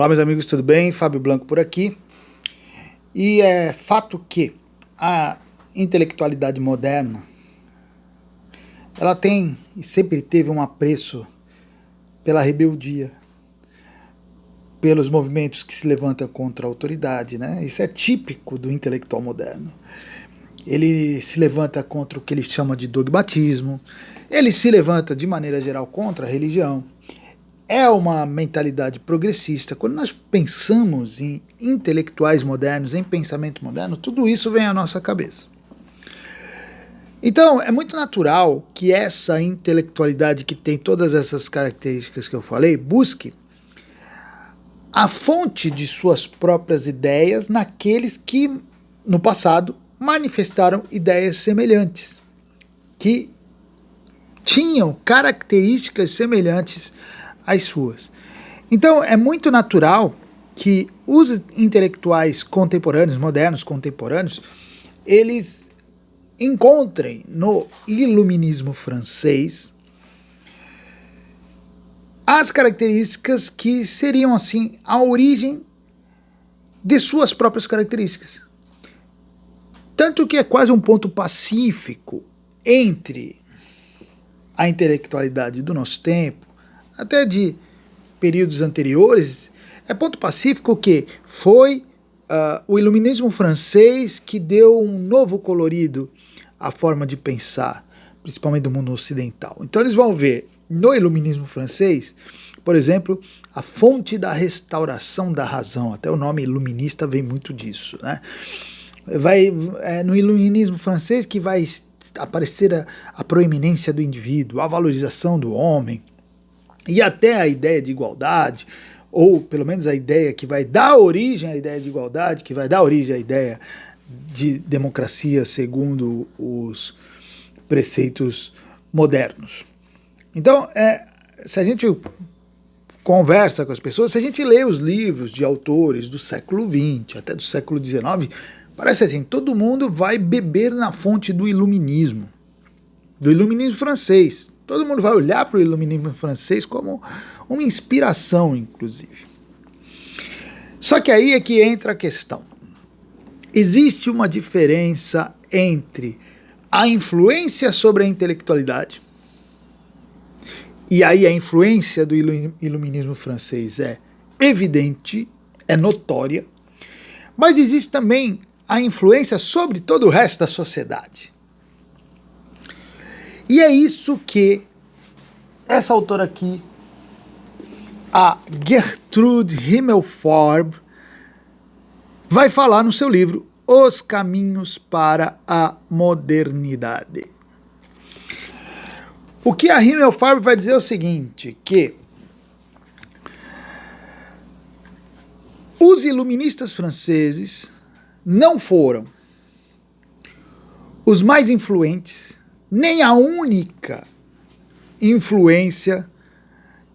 Olá, meus amigos, tudo bem? Fábio Blanco por aqui. E é fato que a intelectualidade moderna, ela tem e sempre teve um apreço pela rebeldia, pelos movimentos que se levantam contra a autoridade, né? Isso é típico do intelectual moderno. Ele se levanta contra o que ele chama de dogmatismo, ele se levanta de maneira geral contra a religião. É uma mentalidade progressista. Quando nós pensamos em intelectuais modernos, em pensamento moderno, tudo isso vem à nossa cabeça. Então, é muito natural que essa intelectualidade que tem todas essas características que eu falei, busque a fonte de suas próprias ideias naqueles que, no passado, manifestaram ideias semelhantes, que tinham características semelhantes às suas. Então, é muito natural que os intelectuais contemporâneos, modernos contemporâneos, eles encontrem no iluminismo francês as características que seriam, assim, a origem de suas próprias características. Tanto que é quase um ponto pacífico entre a intelectualidade do nosso tempo, até de períodos anteriores, é ponto pacífico que foi o iluminismo francês que deu um novo colorido à forma de pensar, principalmente do mundo ocidental. Então eles vão ver no iluminismo francês, por exemplo, a fonte da restauração da razão, até o nome iluminista vem muito disso, né? No iluminismo francês que vai aparecer a proeminência do indivíduo, a valorização do homem, e até a ideia de igualdade, ou pelo menos a ideia que vai dar origem à ideia de igualdade, que vai dar origem à ideia de democracia segundo os preceitos modernos. Então, se a gente conversa com as pessoas, se a gente lê os livros de autores do século XX, até do século XIX, parece assim, todo mundo vai beber na fonte do iluminismo francês. Todo mundo vai olhar para o iluminismo francês como uma inspiração, inclusive. Só que aí é que entra a questão. Existe uma diferença entre a influência sobre a intelectualidade, e aí a influência do iluminismo francês é evidente, é notória, mas existe também a influência sobre todo o resto da sociedade. E é isso que essa autora aqui, a Gertrude Himmelfarb, vai falar no seu livro Os Caminhos para a Modernidade. O que a Himmelfarb vai dizer é o seguinte, que os iluministas franceses não foram os mais influentes, nem a única influência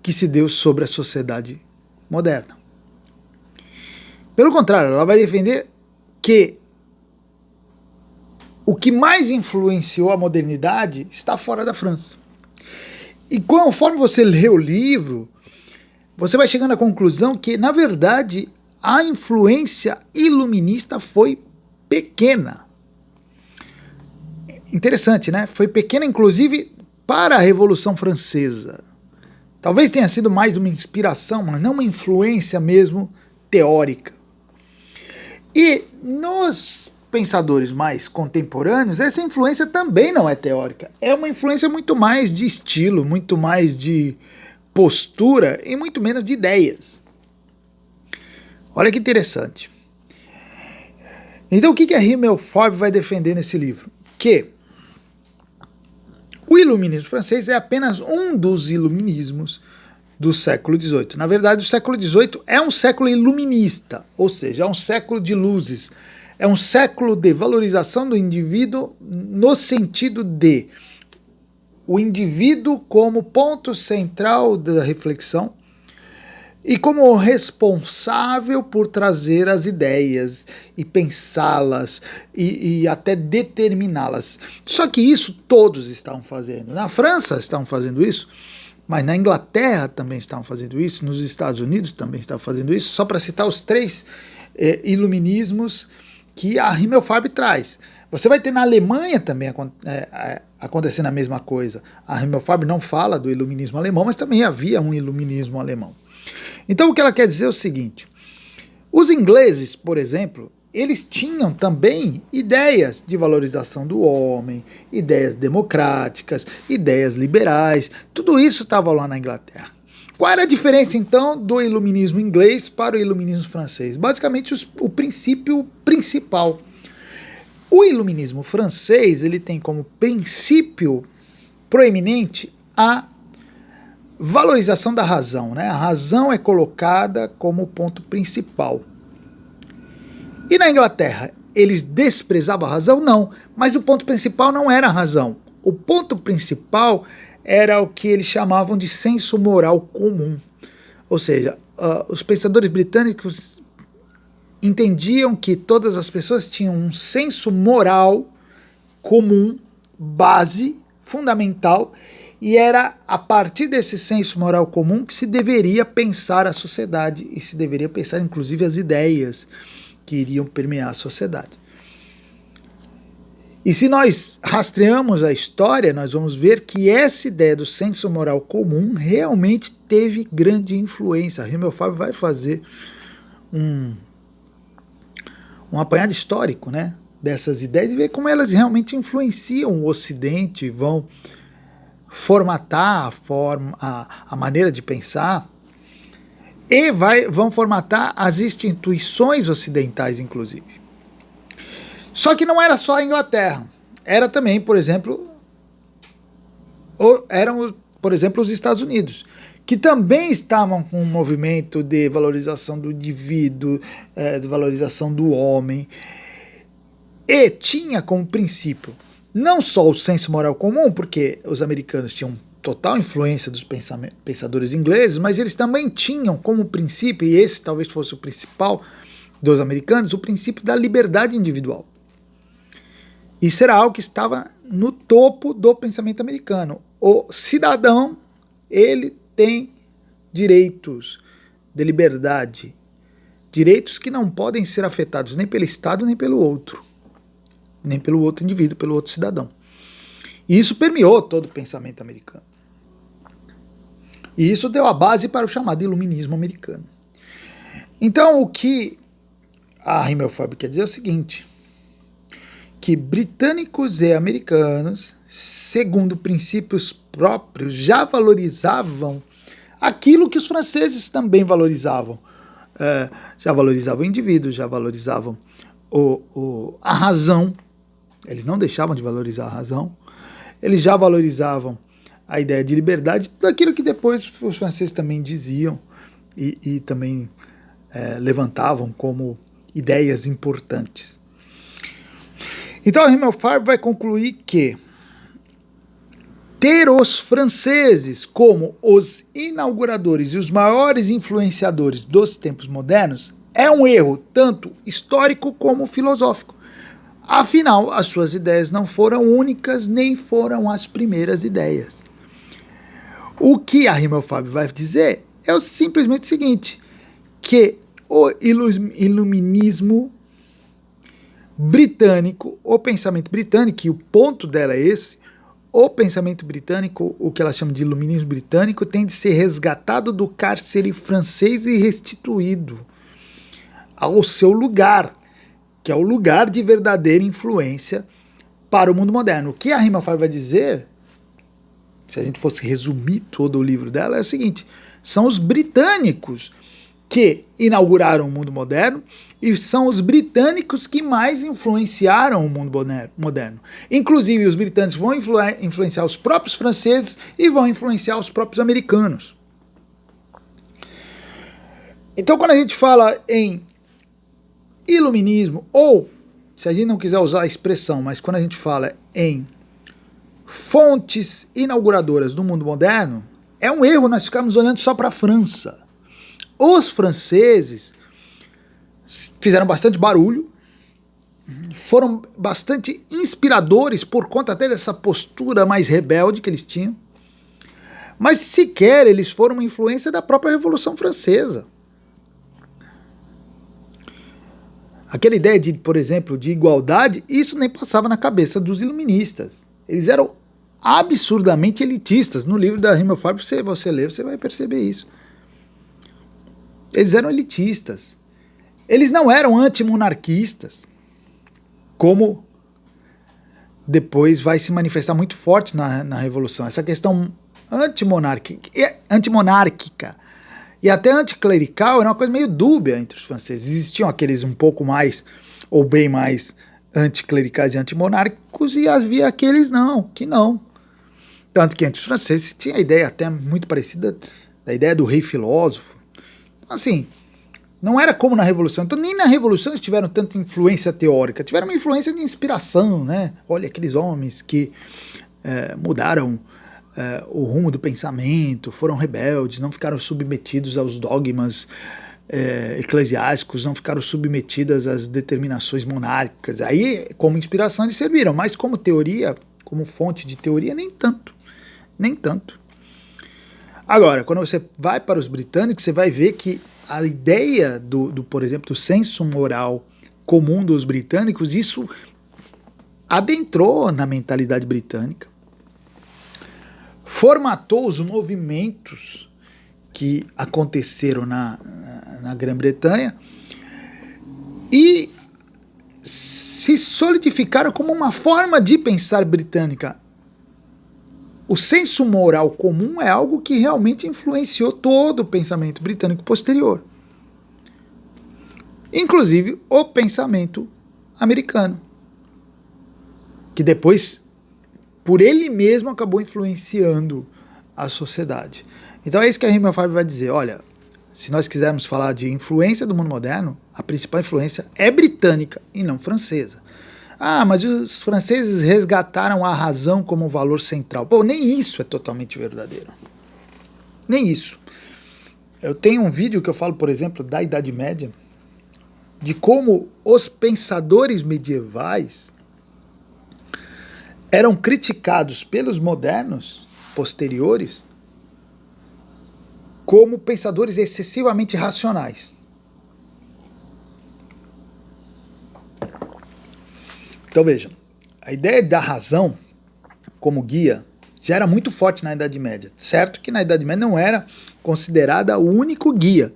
que se deu sobre a sociedade moderna. Pelo contrário, ela vai defender que o que mais influenciou a modernidade está fora da França. E conforme você lê o livro, você vai chegando à conclusão que, na verdade, a influência iluminista foi pequena. Interessante, né? Foi pequena, inclusive, para a Revolução Francesa. Talvez tenha sido mais uma inspiração, mas não uma influência mesmo teórica. E nos pensadores mais contemporâneos, essa influência também não é teórica. É uma influência muito mais de estilo, muito mais de postura e muito menos de ideias. Olha que interessante. Então o que a Himmelfarb vai defender nesse livro? Que o iluminismo francês é apenas um dos iluminismos do século XVIII. Na verdade, o século XVIII é um século iluminista, ou seja, é um século de luzes, é um século de valorização do indivíduo no sentido de o indivíduo como ponto central da reflexão e como responsável por trazer as ideias e pensá-las e até determiná-las. Só que isso todos estão fazendo. Na França estão fazendo isso mas na Inglaterra também estavam fazendo isso, nos Estados Unidos também estavam fazendo isso, só para citar os três iluminismos que a Himmelfarb traz. Você vai ter na Alemanha também acontecendo a mesma coisa. A Himmelfarb não fala do iluminismo alemão, mas também havia um iluminismo alemão. Então o que ela quer dizer é o seguinte: os ingleses, por exemplo, eles tinham também ideias de valorização do homem, ideias democráticas, ideias liberais, tudo isso estava lá na Inglaterra. Qual era a diferença então do iluminismo inglês para o iluminismo francês? Basicamente o princípio principal. O iluminismo francês, ele tem como princípio proeminente a valorização da razão, né? A razão é colocada como ponto principal. E na Inglaterra, eles desprezavam a razão? Não, mas o ponto principal não era a razão. O ponto principal era o que eles chamavam de senso moral comum. Ou seja, os pensadores britânicos entendiam que todas as pessoas tinham um senso moral comum, base, fundamental, e era a partir desse senso moral comum que se deveria pensar a sociedade e se deveria pensar inclusive as ideias que iriam permear a sociedade. E se nós rastreamos a história, nós vamos ver que essa ideia do senso moral comum realmente teve grande influência. A Himmelfarb vai fazer um apanhado histórico, né, dessas ideias e ver como elas realmente influenciam o Ocidente, vão formatar a maneira de pensar e vão formatar as instituições ocidentais, inclusive. Só que não era só a Inglaterra, era também, por exemplo, os Estados Unidos, que também estavam com um movimento de valorização do indivíduo, de valorização do homem, e tinha como princípio não só o senso moral comum, porque os americanos tinham total influência dos pensadores ingleses, mas eles também tinham como princípio, e esse talvez fosse o principal dos americanos, o princípio da liberdade individual. Isso era algo que estava no topo do pensamento americano. O cidadão, ele tem direitos de liberdade, direitos que não podem ser afetados nem pelo Estado, nem pelo outro indivíduo, pelo outro cidadão. E isso permeou todo o pensamento americano. E isso deu a base para o chamado iluminismo americano. Então, o que a Himmelfarb quer dizer é o seguinte: que britânicos e americanos, segundo princípios próprios, já valorizavam aquilo que os franceses também valorizavam. Já valorizavam o indivíduo, já valorizavam a razão. Eles não deixavam de valorizar a razão. Eles já valorizavam a ideia de liberdade, tudo aquilo que depois os franceses também diziam e também levantavam como ideias importantes. Então a Himmelfarb vai concluir que ter os franceses como os inauguradores e os maiores influenciadores dos tempos modernos é um erro tanto histórico como filosófico. Afinal, as suas ideias não foram únicas nem foram as primeiras ideias. O que a Himmelfarb vai dizer é simplesmente o seguinte: que o iluminismo britânico, o pensamento britânico, e o ponto dela é esse, o pensamento britânico, o que ela chama de iluminismo britânico, tem de ser resgatado do cárcere francês e restituído ao seu lugar, que é o lugar de verdadeira influência para o mundo moderno. O que a Himmelfarb vai dizer, se a gente fosse resumir todo o livro dela, é o seguinte: são os britânicos que inauguraram o mundo moderno e são os britânicos que mais influenciaram o mundo moderno. Inclusive, os britânicos vão influenciar os próprios franceses e vão influenciar os próprios americanos. Então, quando a gente fala em iluminismo, ou, se a gente não quiser usar a expressão, mas quando a gente fala em fontes inauguradoras do mundo moderno, é um erro nós ficarmos olhando só para a França. Os franceses fizeram bastante barulho, foram bastante inspiradores por conta até dessa postura mais rebelde que eles tinham, Mas sequer eles foram uma influência da própria Revolução Francesa. Aquela ideia de, por exemplo, de igualdade, isso nem passava na cabeça dos iluministas. Eles eram absurdamente elitistas. No livro da Himmelfarb, você lê, você vai perceber isso. Eles eram elitistas. Eles não eram antimonarquistas, como depois vai se manifestar muito forte na Revolução. Essa questão antimonárquica e até anticlerical era uma coisa meio dúbia entre os franceses. Existiam aqueles um pouco mais, ou bem mais, anticlericais e antimonárquicos, e havia aqueles que não. Tanto que entre os franceses tinha a ideia até muito parecida da ideia do rei filósofo. Assim, não era como na Revolução. Então nem na Revolução eles tiveram tanta influência teórica, tiveram uma influência de inspiração, né? Olha, aqueles homens que mudaram o rumo do pensamento, foram rebeldes, não ficaram submetidos aos dogmas eclesiásticos, não ficaram submetidas às determinações monárquicas. Aí, como inspiração, eles serviram, mas como teoria, como fonte de teoria, nem tanto. Nem tanto. Agora, quando você vai para os britânicos, você vai ver que a ideia por exemplo, do senso moral comum dos britânicos, isso adentrou na mentalidade britânica, formatou os movimentos que aconteceram na Grã-Bretanha e se solidificaram como uma forma de pensar britânica. O senso moral comum é algo que realmente influenciou todo o pensamento britânico posterior. Inclusive o pensamento americano, que depois, por ele mesmo, acabou influenciando a sociedade. Então é isso que a Himmelfarb vai dizer. Olha, se nós quisermos falar de influência do mundo moderno, a principal influência é britânica e não francesa. Ah, mas os franceses resgataram a razão como um valor central. Pô, nem isso é totalmente verdadeiro. Nem isso. Eu tenho um vídeo que eu falo, por exemplo, da Idade Média, de como os pensadores medievais eram criticados pelos modernos posteriores como pensadores excessivamente racionais. Então vejam, a ideia da razão como guia já era muito forte na Idade Média. Certo que na Idade Média não era considerada o único guia,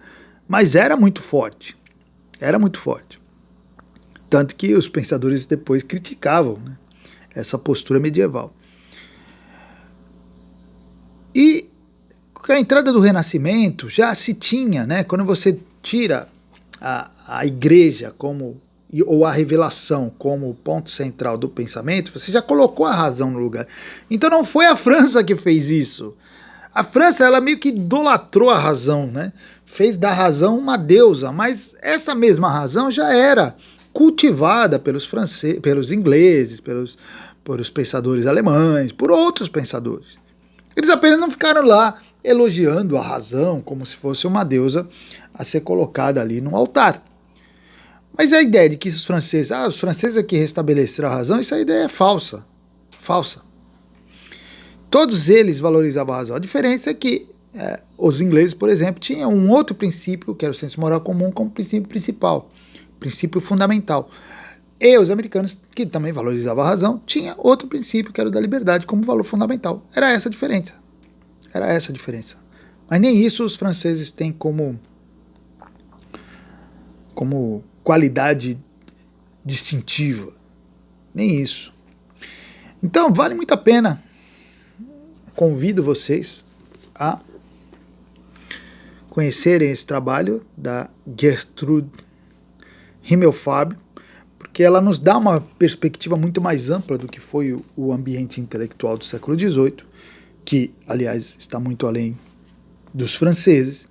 mas era muito forte. Era muito forte. Tanto que os pensadores depois criticavam, né, essa postura medieval. E com a entrada do Renascimento já se tinha, né, quando você tira a igreja ou a revelação como ponto central do pensamento, você já colocou a razão no lugar. Então não foi a França que fez isso. A França, ela meio que idolatrou a razão, né? Fez da razão uma deusa, mas essa mesma razão já era cultivada pelos franceses, pelos ingleses, pelos pensadores alemães, por outros pensadores. Eles apenas não ficaram lá elogiando a razão como se fosse uma deusa a ser colocada ali no altar. Mas a ideia de que os franceses é que restabeleceram a razão, essa ideia é falsa. Falsa. Todos eles valorizavam a razão. A diferença é que os ingleses, por exemplo, tinham um outro princípio, que era o senso moral comum, como princípio principal, princípio fundamental. E os americanos, que também valorizavam a razão, tinham outro princípio, que era o da liberdade, como valor fundamental. Era essa a diferença. Era essa a diferença. Mas nem isso os franceses têm como qualidade distintiva. Nem isso. Então, vale muito a pena. Convido vocês a conhecerem esse trabalho da Gertrude Himmelfarb, porque ela nos dá uma perspectiva muito mais ampla do que foi o ambiente intelectual do século XVIII, que, aliás, está muito além dos franceses,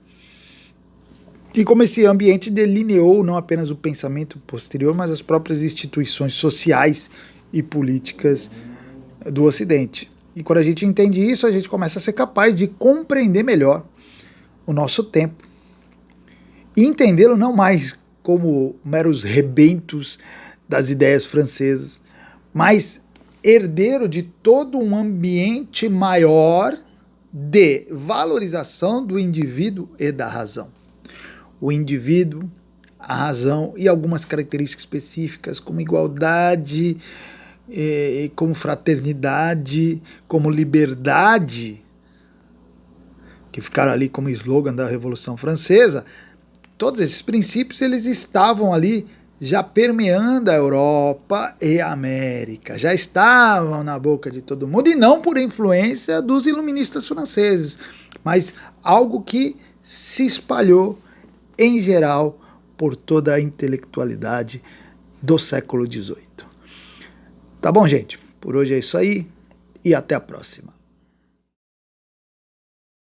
e como esse ambiente delineou não apenas o pensamento posterior, mas as próprias instituições sociais e políticas do Ocidente. E quando a gente entende isso, a gente começa a ser capaz de compreender melhor o nosso tempo e entendê-lo não mais como meros rebentos das ideias francesas, mas herdeiro de todo um ambiente maior de valorização do indivíduo e da razão. O indivíduo, a razão e algumas características específicas como igualdade, como fraternidade, como liberdade, que ficaram ali como slogan da Revolução Francesa. Todos esses princípios eles estavam ali já permeando a Europa e a América, já estavam na boca de todo mundo, e não por influência dos iluministas franceses, mas algo que se espalhou em geral por toda a intelectualidade do século XVIII. Tá bom, gente? Por hoje é isso aí e até a próxima.